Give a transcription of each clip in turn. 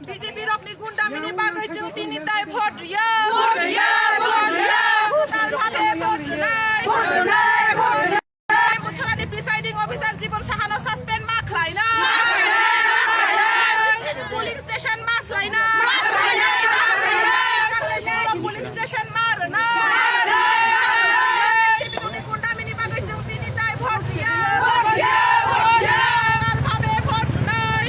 বিজেপির অগ্নি গুন্ডামিনী বাগৈ চৌধুরী নিতাই ভোট রিয়া ভাবে ভোট নাই মুছরানি প্রিসাইডিং অফিসার জীবন সাহানো সাসপেন্ড মা খাইনা পুলিং স্টেশন মাস লাইনা পুলিং স্টেশন মার না বিজেপির গুন্ডামিনী বাগৈ চৌধুরী নিতাই ভোট রিয়া ভাবে ভোট নাই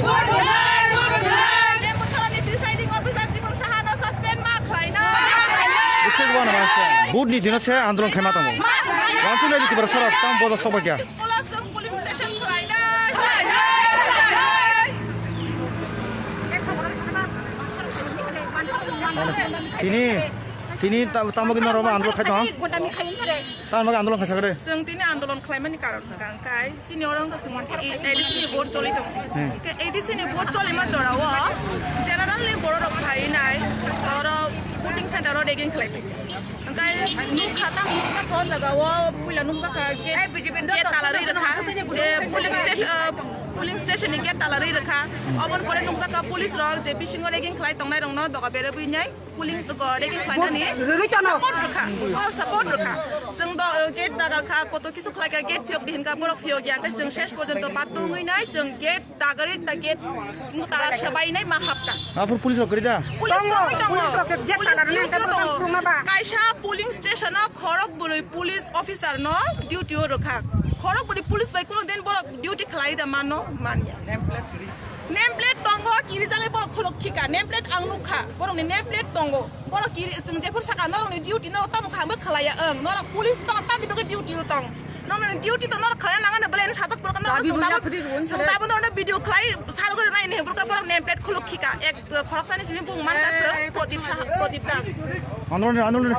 মুছরানি প্রিসাইডিং অফিসার জীবন সাহানো সাসপেন্ড মা খাইনা बुट नि दिन से आंदोलन खाइमा दङ वानसु नै दिबर सर तम बजा सबै क्या तिनी तामगि नरमा आन्दोलन खाइ दङ तामगि आन्दोलन खाइ सकरे जों तिनी आन्दोलन खाइमानि कारण हगांखाय चिनि अरंग सिमन एडिसि नि भोट चलि दङ के एडिसि नि भोट चलिमा जराव जनरल नि बरो रक खाइनाय और voting center ro reging khlaipai angkai nuk khata nukka ko jagaw puila nukka ka gate talari rakha je polling station ni gate talari rakha obon pore nukka ka police ro je bisingo reging khlai tongnai rong no doga bere buinai polling ko reging khlai ni support rakha जों the gate दागार खा कत किसु खलाय का gate फियक दिहिन का बरक फियक या जों शेष पर्यन्त बात दङै नाय जों गेट दागारै ता गेट मुतारा सबायनाय मा हाबता आफुर पुलिस रो गरिदा कायसा पुलिंग स्टेशन खरगबुरी पुलिस ऑफिसर न ड्यूटी रखा खरगबुरी पुलिस बाय कोनो दिन बरक ड्यूटी खलाय दा मानो मानिया नेम प्लेट दंगो किरि जागाय बरक खलखिका नेम प्लेट आंनुखा बरक नेम प्लेट दंगो बरक किरि जों जेफोर साका नरनि ड्यूटी न ताम खामबो खलाया नर पुलिस तं तानि बगे ड्यूटी तं नरनि ड्यूटी तं नर खलाया नागाने बले साजक बरक न दाबो नरनि भिडियो खलाय सारगो नायने बरक बरक नेम प्लेट खलखिका एक खरकसानि सिमि बुंमान गासो प्रदीप दास आन्दोलन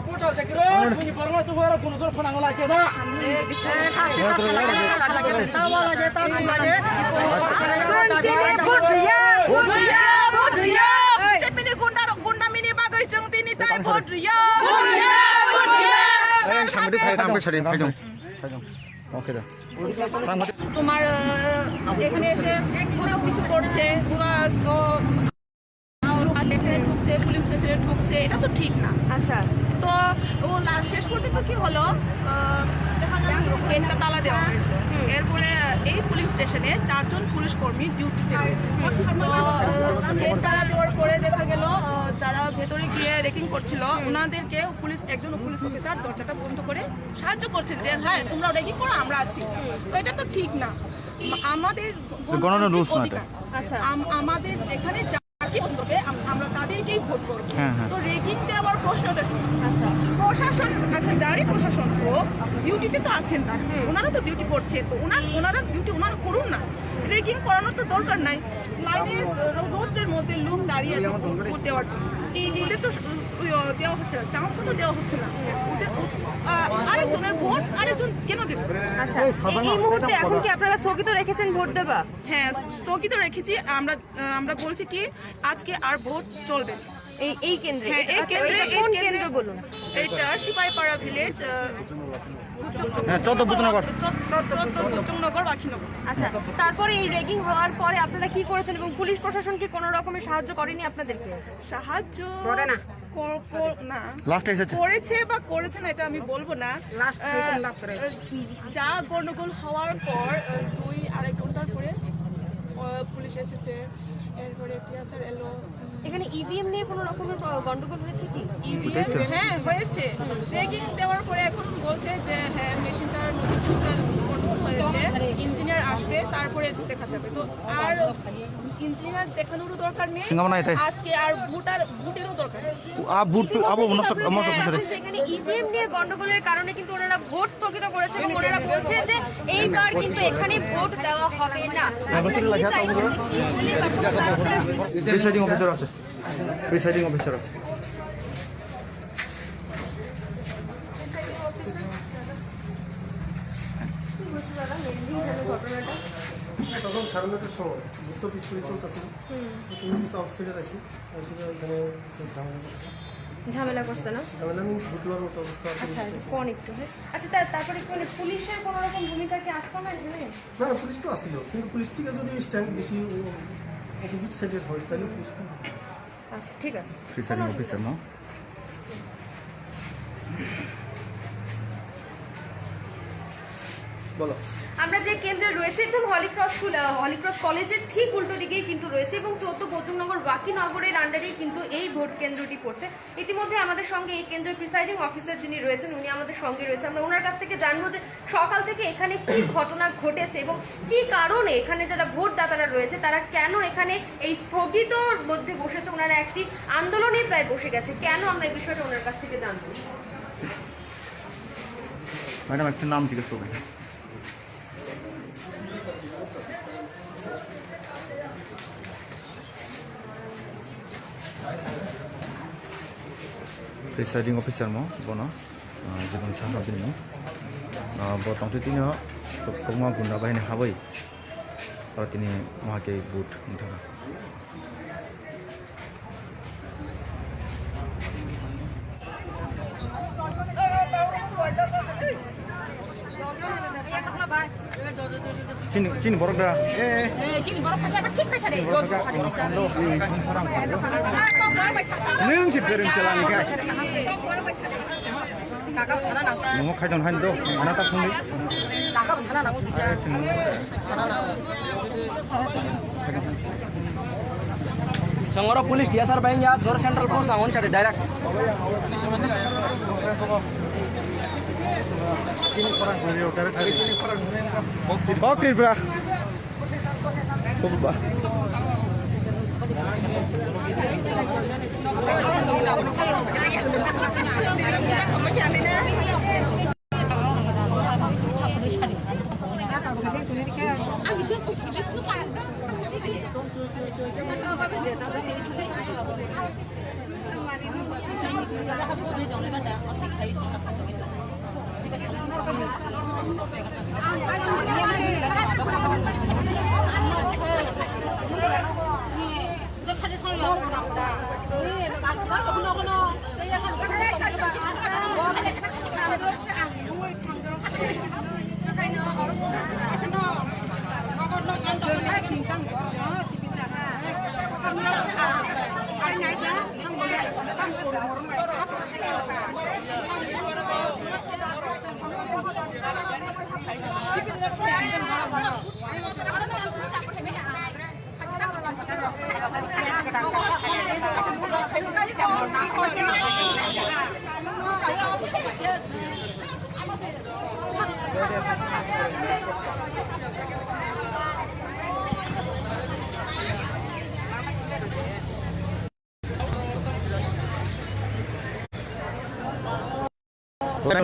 তোমার যেখানে এসে কিছু করছে পুলিশ স্টেশনে ঢুকছে এটা তো ঠিক না আচ্ছা তো ও শেষ পর্যন্ত কি হলো দেখা গেল গেটটা তালা দেওয়া হয়েছে এরপরে এই পুলিশ স্টেশনে 4 জন পুলিশ কর্মী ডিউটিতে রয়েছে তো গেট তালা দেওয়ার পরে দেখা গেল যারা ভেতরে গিয়ে রেকিং করছিল ওনাদেরকে পুলিশ একজন পুলিশ অফিসার দরজাটা বন্ধ করে সাহায্য করছে যে হ্যাঁ তোমরা রেকিং করো আমরা আছি তো এটা তো ঠিক না আমাদের গণনা রুলস না আচ্ছা আমাদের যেখানে আমরা তাদেরকেই ভোট করবো তো রেগিং দেওয়ার প্রশ্নটা আচ্ছা প্রশাসন আচ্ছা যারই প্রশাসন হোক ডিউটিতে তো আছেন ওনারা তো ডিউটি করছে তো ওনারা ডিউটি ওনারা করুন না রেগিং করানোর তো দরকার নাই লাইনে রোদ্রের মধ্যে লোক দাঁড়িয়ে আছে ভোট দেওয়ার জন্য ওদের তো দেওয়া হচ্ছে না চান্স তো দেওয়া হচ্ছে না আরেকজনের ভোট আরেকজন কেন দেবে আচ্ছা এই মুহূর্তে এখন কি আপনারা স্থগিত রেখেছেন ভোট দেবা হ্যাঁ স্থগিত রেখেছি আমরা বলছি কি আজকে আর ভোট চলবে এই কেন্দ্রে কোন কেন্দ্র বলুন এটা সিপাহীপাড়া ভিলেজ 14 বুধনগর বাকিনগর আচ্ছা তারপরে এই রেগিং হওয়ার পরে আপনারা কি করেছেন এবং পুলিশ প্রশাসন কি কোনো রকমের সাহায্য করেনি আপনাদেরকে সাহায্য করে না লাস্ট এসেছে করেছে বা করেছে না এটা আমি বলবো না যা গন্ডগোল হওয়ার পর 2-2.5 ঘন্টার পরে পুলিশ এসেছে এরপরে টিআরএস এলো এখানে ইভিএম নিয়ে কোনো রকমের গন্ডগোল হয়েছে কি ইভিএম হ্যাঁ হয়েছে রেগিং দেওয়ার পরে এখন বলছে যে হ্যাঁ মেশিনটার নোটিফিকেশন গন্ডগোল হয়েছে ইঞ্জিনিয়ার আসবে তারপরে দেখা যাবে তো আর ইঞ্জিনিয়ার দেখানোরও দরকার নেই আজকে আর ভোটেরও দরকার এখানে ইভিএম নিয়ে গন্ডগোলের কারণে কিন্তু ওনারা ভোট স্থগিত করেছে এবং ওনারা বলছে যে এইবার কিন্তু এখানে ভোট দেওয়া হবে না প্রিসাইডিং অফিসার আছে তখন 9:30টার সময় ভুক্ত পিছনে চলতেছে তুমি কিছু আউটসাইডার আছে এখানে ঝামেলা করছে না ঝামেলা মিন্স ভুতলার মতো অবস্থা আচ্ছা কোন একটু আচ্ছা তারপরে মানে পুলিশের কোনো রকম ভূমিকা কি আসতো না এখানে না পুলিশ তো আসছিল কিন্তু পুলিশ থেকে যদি স্ট্যান্ড বেশি অপোজিট সাইডের হয় তাহলে পুলিশ আচ্ছা ঠিক আছে প্রিসাইডিং অফিসার ন আমরা যে কেন্দ্রে রয়েছে একদম হলিক্রস কলেজের ঠিক উল্টো দিকেই কিন্তু রয়েছে এবং 14 বজুনগর বাকিনগরের আন্ডারেই কিন্তু এই ভোট কেন্দ্রটি পড়ছে। ইতিমধ্যে আমাদের সঙ্গে এই কেন্দ্রের প্রিসাইডিং অফিসার যিনি রয়েছেন উনি আমাদের সঙ্গে রয়েছে। আমরা ওনার কাছ থেকে জানবো যে সকাল থেকে এখানে কি ঘটনা ঘটেছে এবং কি কারণে এখানে যারা ভোটদাতারা রয়েছে তারা কেন এখানে এই স্থগিতর মধ্যে বসেছে, ওনারা একটি আন্দোলনে প্রায় বসে গেছে, কেন আমরা এই বিষয়টা ওনার কাছ থেকে জানবো। ম্যাডাম একটা নাম জিজ্ঞেস করবেন। Presiding officer mo bono jibon sahabin mo bo tongtu tini kongma gunda bahini habai para tini mahake boot unthaga Cini borok dah. Cini borok aja ঠিক আছে রে Neng si bering celani ka. টাকা ছাড়া না Nungo khai don han do. Ana ta phungi. টাকা ছাড়া না বিচার Sangoro police dia sar bayin ya Sangoro central force angon cari direct Kok trip bra. Soba.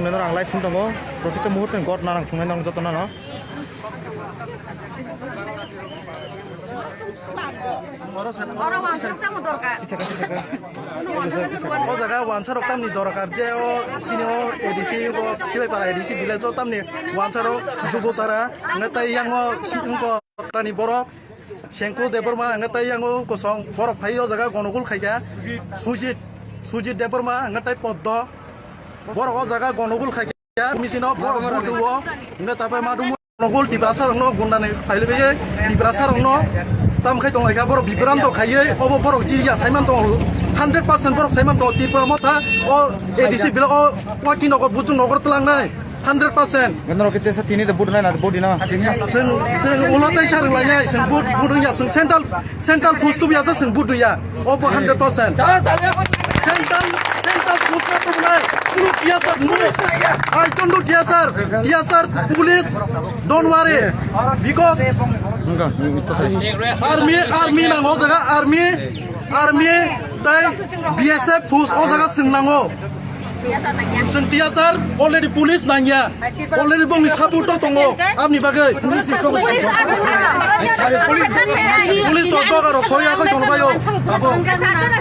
Nendor ang live pun tongo, protite muhurt kan god narang sungai narang jatuh nana. orang masuk kamu dorkar o jaga wansaro tamni dorakar je o sini o edisi ko sibai para edisi village o tamni wansaro jubotara ngatai yang o singko tani borok sengku deborma ngatai yang o kosong borok phai o jaga gonogul khaiga sujit deborma ngatai poddo borok o jaga gonogul khaiga misino borok buduo ngatai madu gonogul tibrasar no gundane phailebe tibrasar no tam khai tong laika borok bibran to khaiye obo borok jiya saiman to 100% borok saiman to tirpura motha o edc bilo o waki nogor butu nogor tlang nai 100% Nendor kita sa tini te boot na boot dina. seng ulotai sarang lai nai seng boot ya seng central post tu biasa seng boot ya obo 100% central post tu nai puru biasa I don't know dia sir police don't worry because Enggak, itu saya. army nang o jaga army tai BSF force o jaga sing nango sing tiasar already police nangya already bong support to tongo apni bagai police to to garok soya ko tongo bayo abo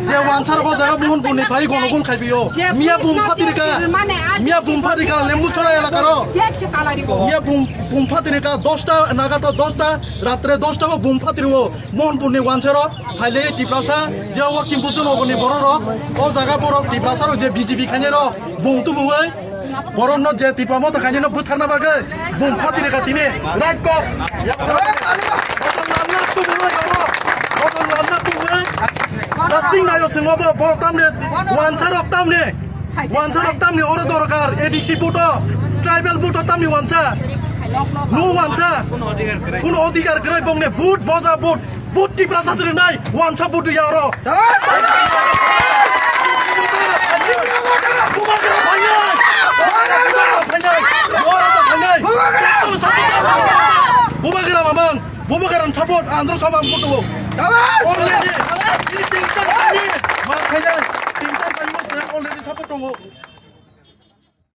je wansar ko jaga buhun buni bhai gonogul khaibiyo mia bum phatirika lembu chora elakaro mia bum phatirika 10টা নাগাদ 10টা রাত্রে 10টা broom ফাতিরো মোহনপুরনি ওয়ানসেরো ফাইলে টিপ্রাসা যে walking বুজুন অগনি বড়র ও জায়গা বড় টিপ্রাসার যে বিজেপি খাইনের বুম তু বুই বড়ন যে টিপ্রামত খাইনের বুথারনা বাগে বুম ফাতিরকা তিনে রাইট ক জাস্টিং না Ayo semua bawa tamne, wansarok tamne, orang dorkar, edisi buto, tribal buto tamne wansa, nu wansa, kuno odikar gerai bongne but boja but di prasa serenai, wansa butu yaro. Bubagaran mamang, bubagaran support, andro sama butu. Already, ini tingkat kami, makanya tingkat kami already support dong.